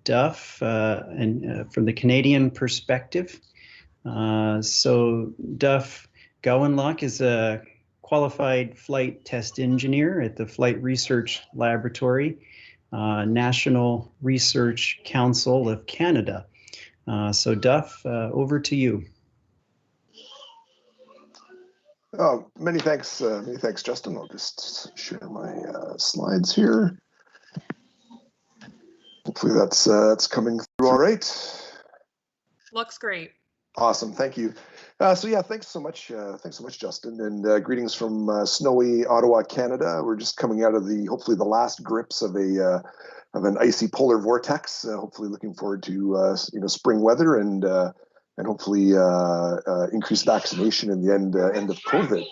Duff, and from the Canadian perspective. So Duff Gowanlock is a qualified flight test engineer at the Flight Research Laboratory, National Research Council of Canada. So Duff, over to you. Oh, many thanks, Justin. I'll just share my slides here. Hopefully that's coming through all right. Looks great. Awesome, thank you. So yeah, thanks so much, Justin, and greetings from snowy Ottawa, Canada. We're just coming out of hopefully the last grips of an icy polar vortex. Hopefully, looking forward to spring weather and hopefully increased vaccination in the end of COVID,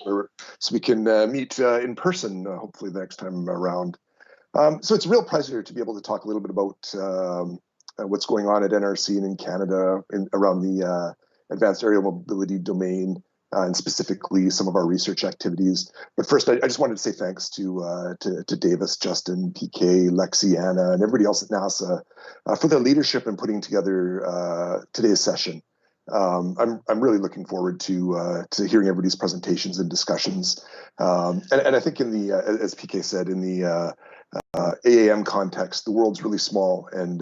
so we can meet in person hopefully the next time around. So it's a real pleasure to be able to talk a little bit about what's going on at NRC and in Canada around the advanced aerial mobility domain, and specifically some of our research activities. But first, I just wanted to say thanks to Davis, Justin, PK, Lexi, Anna, and everybody else at NASA for their leadership in putting together today's session. I'm really looking forward to hearing everybody's presentations and discussions. And I think in the as PK said, in the AAM context, the world's really small, and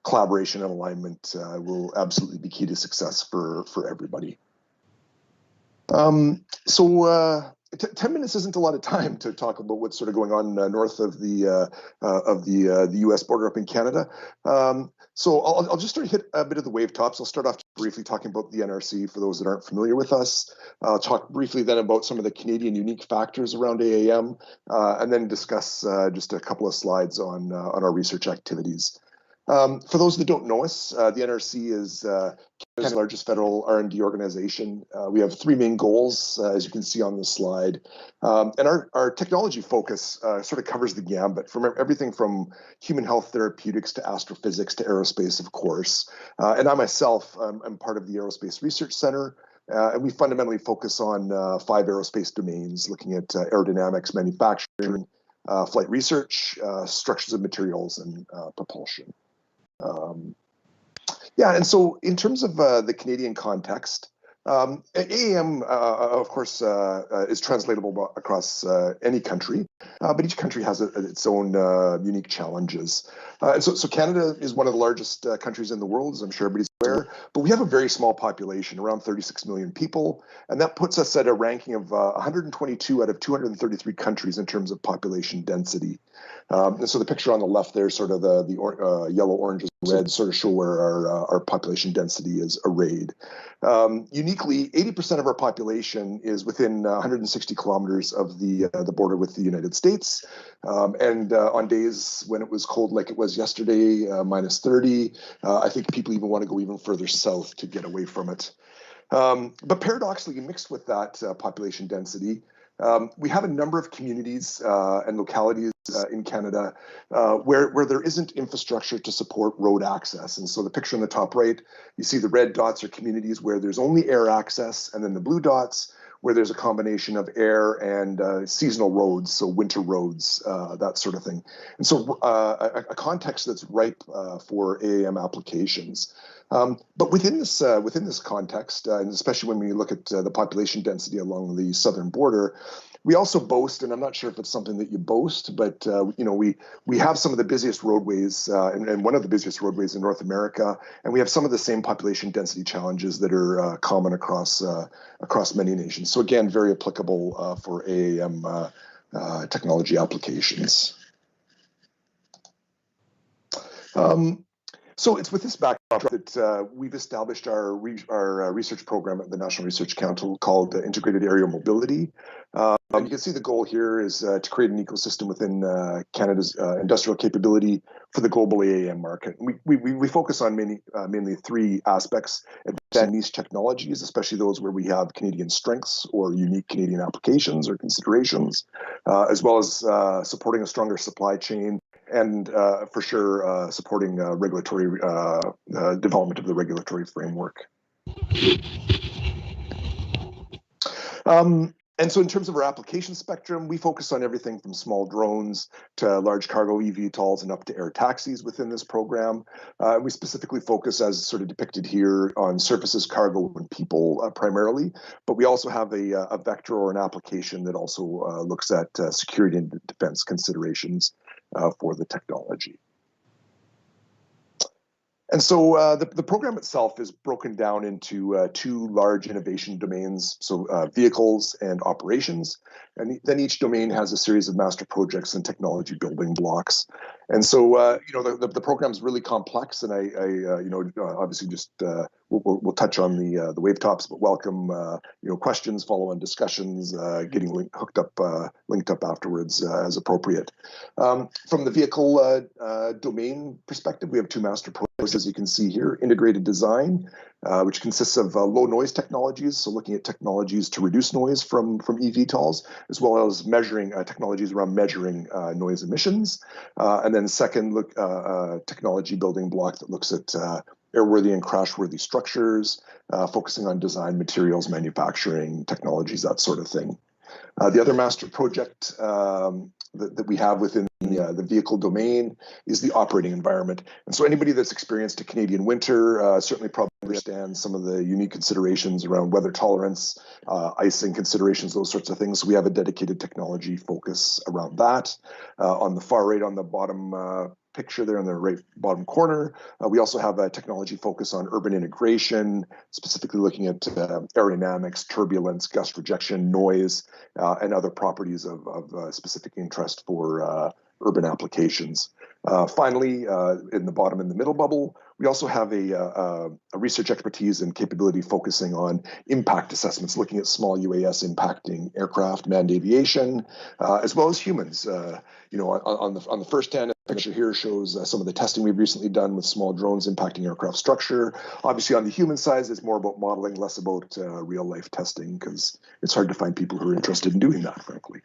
collaboration and alignment will absolutely be key to success for everybody. So 10 minutes isn't a lot of time to talk about what's sort of going on north of the U.S. border up in Canada. So I'll just sort of hit a bit of the wave tops. I'll start off briefly talking about the NRC for those that aren't familiar with us. I'll talk briefly then about some of the Canadian unique factors around AAM, and then discuss just a couple of slides on our research activities. For those that don't know us, the NRC is Canada's largest federal R&D organization. We have three main goals, as you can see on the slide. And our technology focus sort of covers the gambit, from everything from human health therapeutics to astrophysics to aerospace, of course. And I myself, I'm part of the Aerospace Research Center. And we fundamentally focus on 5 aerospace domains, looking at aerodynamics, manufacturing, flight research, structures of materials, and propulsion. Yeah, and so in terms of the Canadian context, AAM, of course, is translatable across any country, but each country has its own unique challenges. And so Canada is one of the largest countries in the world, as I'm sure everybody's aware, but we have a very small population, around 36 million people, and that puts us at a ranking of 122 out of 233 countries in terms of population density. And so the picture on the left there, sort of the yellow, orange, and red, sort of show where our population density is arrayed. Uniquely, 80% of our population is within 160 kilometers of the border with the United States. And on days when it was cold like it was yesterday, minus 30, I think people even want to go even further south to get away from it. But paradoxically, mixed with that population density, we have a number of communities and localities in Canada where there isn't infrastructure to support road access. And so the picture on the top right, you see the red dots are communities where there's only air access, and then the blue dots where there's a combination of air and seasonal roads, so winter roads, that sort of thing. And so a context that's ripe for AAM applications. But within this context, and especially when we look at the population density along the southern border, we also boast, and I'm not sure if it's something that you boast, but we have some of the busiest roadways and one of the busiest roadways in North America, and we have some of the same population density challenges that are common across many nations. So again, very applicable for AAM technology applications. So it's with this backdrop that we've established our research program at the National Research Council called Integrated Aerial Mobility. You can see the goal here is to create an ecosystem within Canada's industrial capability for the global AAM market. We focus on mainly 3 aspects: advancing niche technologies, especially those where we have Canadian strengths or unique Canadian applications or considerations, as well as supporting a stronger supply chain, and for sure supporting regulatory development of the regulatory framework. And so in terms of our application spectrum, we focus on everything from small drones to large cargo eVTOLs and up to air taxis within this program. We specifically focus, as sort of depicted here, on surfaces, cargo, and people primarily, but we also have a vector or an application that also looks at security and defense considerations for the technology. And so the program itself is broken down into two large innovation domains, so vehicles and operations. And then each domain has a series of master projects and technology building blocks. And so, the program is really complex, and I obviously just we'll touch on the wave tops, but welcome questions, follow-on discussions, getting linked up afterwards as appropriate. From the vehicle domain perspective, we have two master projects, as you can see here: integrated design, which consists of low noise technologies, so looking at technologies to reduce noise from eVTOLs, as well as measuring technologies around measuring noise emissions. And then second, technology building block that looks at airworthy and crashworthy structures, focusing on design, materials, manufacturing, technologies, that sort of thing. The other master project that we have within the vehicle domain is the operating environment. And so anybody that's experienced a Canadian winter certainly probably understands some of the unique considerations around weather tolerance, icing considerations, those sorts of things. So we have a dedicated technology focus around that. On the far right, on the bottom picture there in the right bottom corner, we also have a technology focus on urban integration, specifically looking at aerodynamics, turbulence, gust rejection, noise, and other properties of specific interest for urban applications. Finally, in the middle bubble, we also have a research expertise and capability focusing on impact assessments, looking at small UAS impacting aircraft, manned aviation, as well as humans. On the first hand, picture here shows some of the testing we've recently done with small drones impacting aircraft structure. Obviously, on the human side, it's more about modeling, less about real life testing, because it's hard to find people who are interested in doing that, frankly.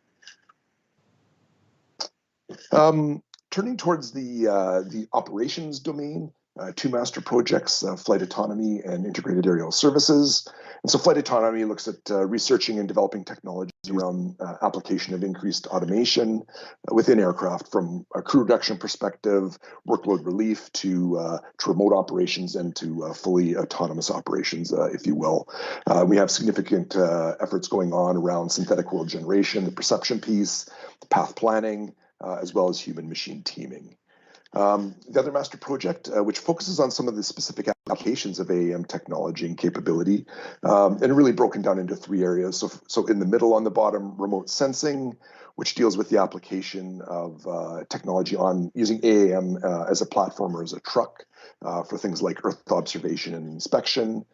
Turning towards the operations domain, two master projects, flight autonomy and integrated aerial services. And so flight autonomy looks at researching and developing technologies around application of increased automation within aircraft, from a crew reduction perspective, workload relief, to remote operations and to fully autonomous operations, if you will. We have significant efforts going on around synthetic world generation, the perception piece, the path planning, as well as human-machine teaming. The other master project, which focuses on some of the specific applications of AAM technology and capability, and really broken down into three areas. So in the middle on the bottom, remote sensing, which deals with the application of technology on using AAM as a platform or as a truck for things like Earth observation and inspection.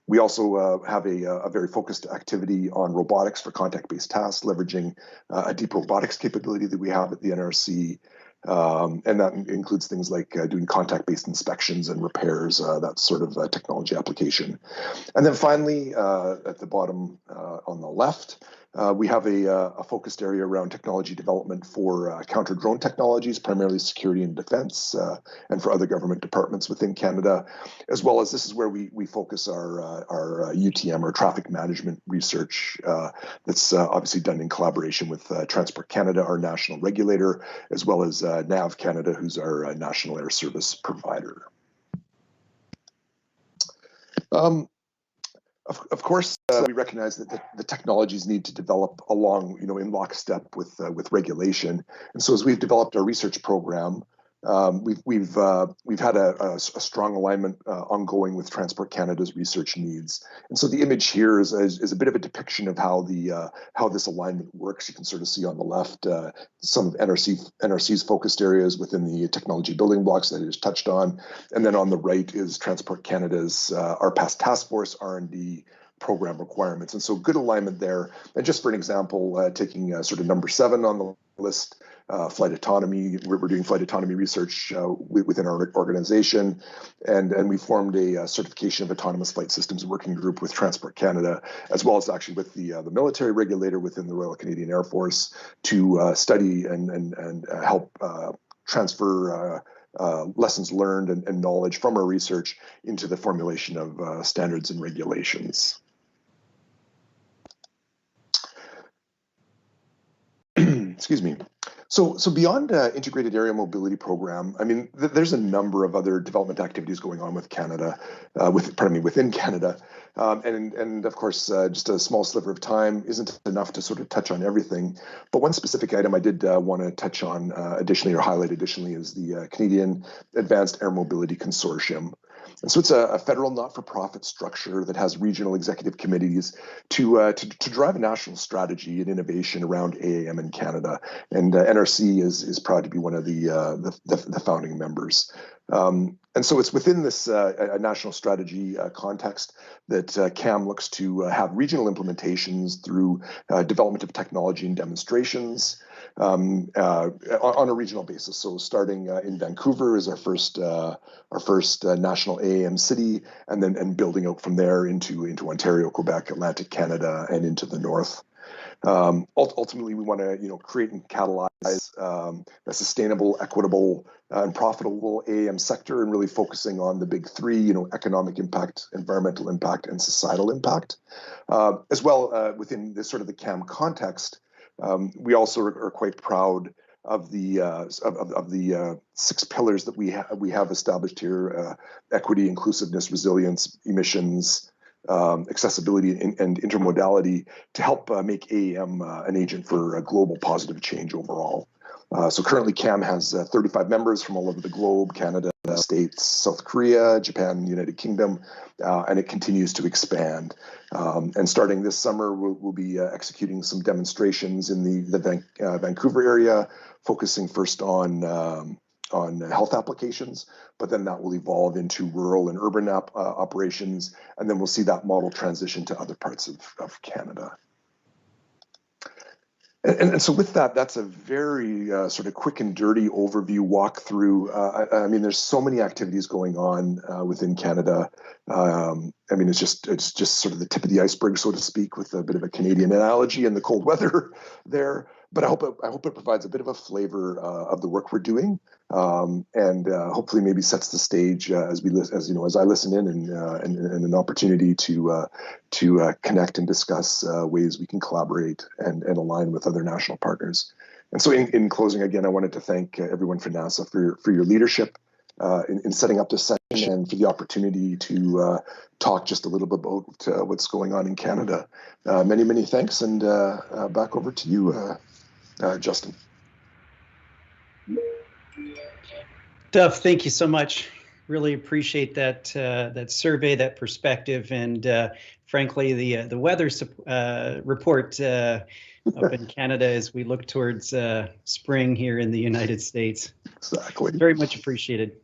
We also have a very focused activity on robotics for contact-based tasks, leveraging a deep robotics capability that we have at the NRC. And that includes things like doing contact-based inspections and repairs, that sort of technology application. And then finally, at the bottom on the left, we have a focused area around technology development for counter-drone technologies, primarily security and defense, and for other government departments within Canada, as well as this is where we focus our UTM, or traffic management research, that's obviously done in collaboration with Transport Canada, our national regulator, as well as NAV Canada, who's our national air service provider. Of course, we recognize that the technologies need to develop along, in lockstep with regulation. And so, as we've developed our research program, we've had a strong alignment ongoing with Transport Canada's research needs. And so, the image here is a bit of a depiction of how this alignment works. You can sort of see on the left some of NRC's focused areas within the technology building blocks that I just touched on, and then on the right is Transport Canada's RPAS task force R&D program requirements. And so, good alignment there. And just for an example, taking sort of number 7 on the list. Flight autonomy. We're doing flight autonomy research within our organization, and we formed a certification of autonomous flight systems working group with Transport Canada, as well as actually with the military regulator within the Royal Canadian Air Force, to study and help transfer lessons learned and knowledge from our research into the formulation of standards and regulations. excuse me. So beyond integrated area mobility program, I mean, there's a number of other development activities going on with Canada, within Canada, and of course, just a small sliver of time isn't enough to sort of touch on everything. But one specific item I did want to touch on additionally, or highlight additionally, is the Canadian Advanced Air Mobility Consortium. And so it's a federal not-for-profit structure that has regional executive committees to drive a national strategy and innovation around AAM in Canada. And NRC is proud to be one of the founding members. And so it's within this national strategy context that CAAM looks to have regional implementations through development of technology and demonstrations on a regional basis. So starting in Vancouver is our first national AAM city, and then building out from there into Ontario, Quebec, Atlantic Canada, and into the north. Ultimately, we want to create and catalyze a sustainable, equitable, and profitable AAM sector, and really focusing on the big three: economic impact, environmental impact, and societal impact. As well, within this sort of the CAAM context, we also are quite proud of the 6 pillars that we have established here: equity, inclusiveness, resilience, emissions, accessibility, and intermodality, to help make AAM an agent for a global positive change overall. So currently CAAM has 35 members from all over the globe: Canada, States, South Korea, Japan, United Kingdom, and it continues to expand. And starting this summer, we'll be executing some demonstrations in the Vancouver area, focusing first on health applications, but then that will evolve into rural and urban operations, and then we'll see that model transition to other parts of Canada. And so with that, that's a very sort of quick and dirty overview walkthrough. I mean, there's so many activities going on within Canada. I mean, it's just sort of the tip of the iceberg, so to speak, with a bit of a Canadian analogy and the cold weather there. But I hope it provides a bit of a flavor of the work we're doing, and hopefully maybe sets the stage as I listen in, and an opportunity to connect and discuss ways we can collaborate and align with other national partners. And so in closing, again, I wanted to thank everyone from NASA for your leadership in setting up this session, and for the opportunity to talk just a little bit about what's going on in Canada. Many thanks, and back over to you, Justin. Duff, thank you so much. Really appreciate that survey, that perspective, and frankly, the weather report up in Canada as we look towards spring here in the United States. Exactly. Very much appreciated.